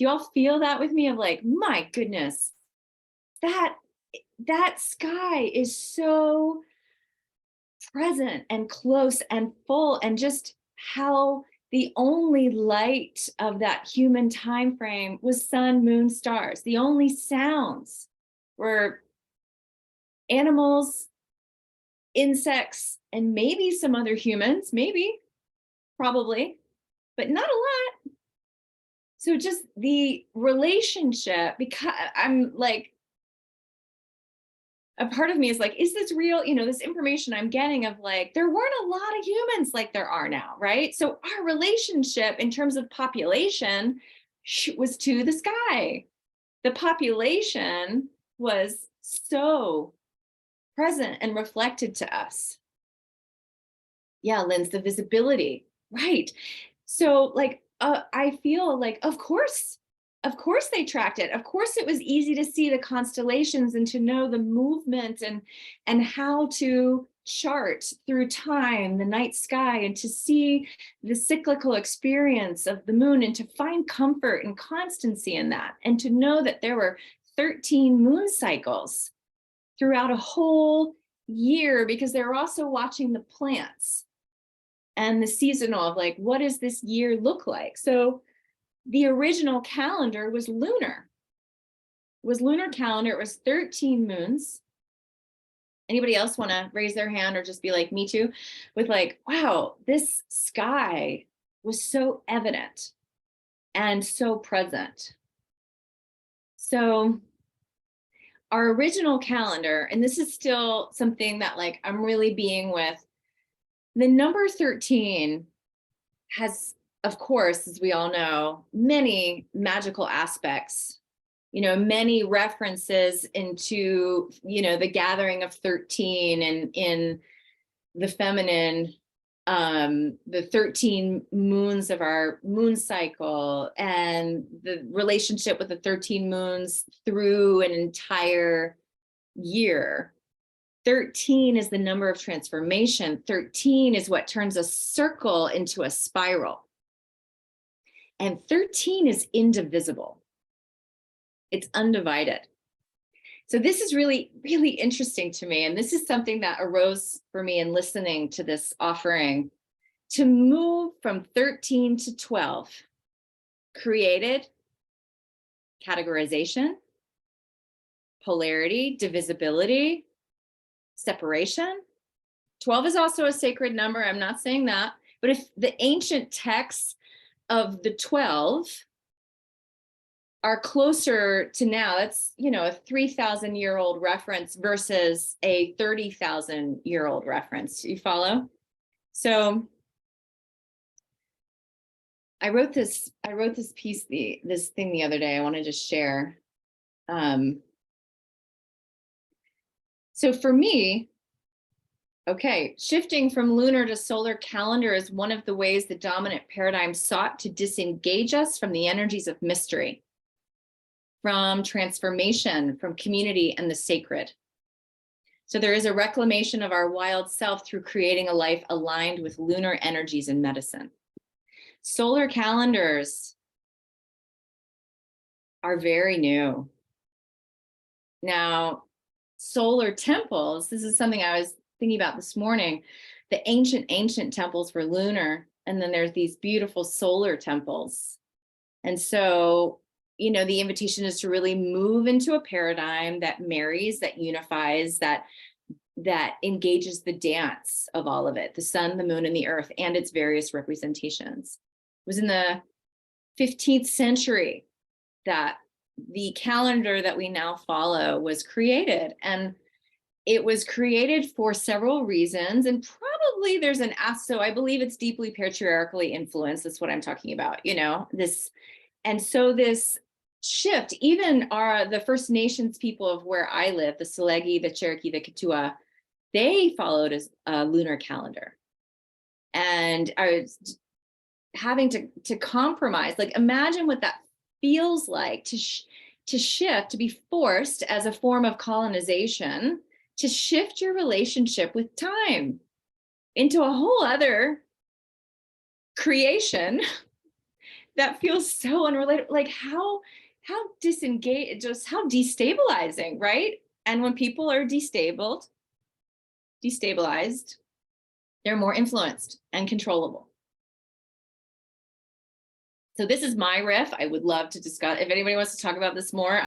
Do you all feel that with me of like, my goodness, that sky is so present and close and full, and just how the only light of that human time frame was sun, moon, stars. The only sounds were animals, insects, and maybe some other humans, maybe, probably, but not a lot. So just the relationship, because I'm like, a part of me is like, is this real? You know, this information I'm getting of like, there weren't a lot of humans like there are now, right? So our relationship in terms of population was to the sky. The population was so present and reflected to us. Yeah, Linz, the visibility, right? So like, I feel like, of course they tracked it. Of course it was easy to see the constellations and to know the movement and how to chart through time, the night sky, and to see the cyclical experience of the moon and to find comfort and constancy in that. And to know that there were 13 moon cycles throughout a whole year, because they were also watching the plants and the seasonal of like, what does this year look like? So the original calendar was lunar. It was lunar calendar. It was 13 moons. Anybody else want to raise their hand or just be like, me too? With like, wow, this sky was so evident and so present. So our original calendar, and this is still something that like I'm really being with, the number 13 has, of course, as we all know, many magical aspects, you know, many references into, you know, the gathering of 13 and in the feminine, the 13 moons of our moon cycle and the relationship with the 13 moons through an entire year. 13 is the number of transformation. 13 is what turns a circle into a spiral. And 13 is indivisible. It's undivided. So this is really, really interesting to me. And this is something that arose for me in listening to this offering. To move from 13 to 12 created categorization, polarity, divisibility, separation. 12 is also a sacred number. I'm not saying that. But if the ancient texts of the 12 are closer to now, that's, you know, a 3,000-year-old reference versus a 30,000-year-old reference. You follow? So I wrote this piece, this thing the other day. I wanted to share. So for me, okay, shifting from lunar to solar calendar is one of the ways the dominant paradigm sought to disengage us from the energies of mystery, from transformation, from community and the sacred. So there is a reclamation of our wild self through creating a life aligned with lunar energies in medicine. Solar calendars are very new. Now, solar temples, this is something I was thinking about this morning. The ancient temples were lunar, and then there's these beautiful solar temples. And so, you know, the invitation is to really move into a paradigm that marries, that unifies, that engages the dance of all of it, the sun, the moon, and the earth, and its various representations. It was in the 15th century that the calendar that we now follow was created. And it was created for several reasons, and probably there's an so I believe it's deeply patriarchally influenced. That's what I'm talking about, you know, this. And so this shift, even the First Nations people of where I live, the Selegi, the Cherokee, the Kituwa, they followed a lunar calendar. And I was having to compromise. Like, imagine what that feels like to shift, to be forced as a form of colonization, to shift your relationship with time into a whole other creation that feels so unrelated. Like how disengaged, just how destabilizing, right? And when people are destabilized, they're more influenced and controllable. So this is my riff. I would love to discuss, if anybody wants to talk about this more.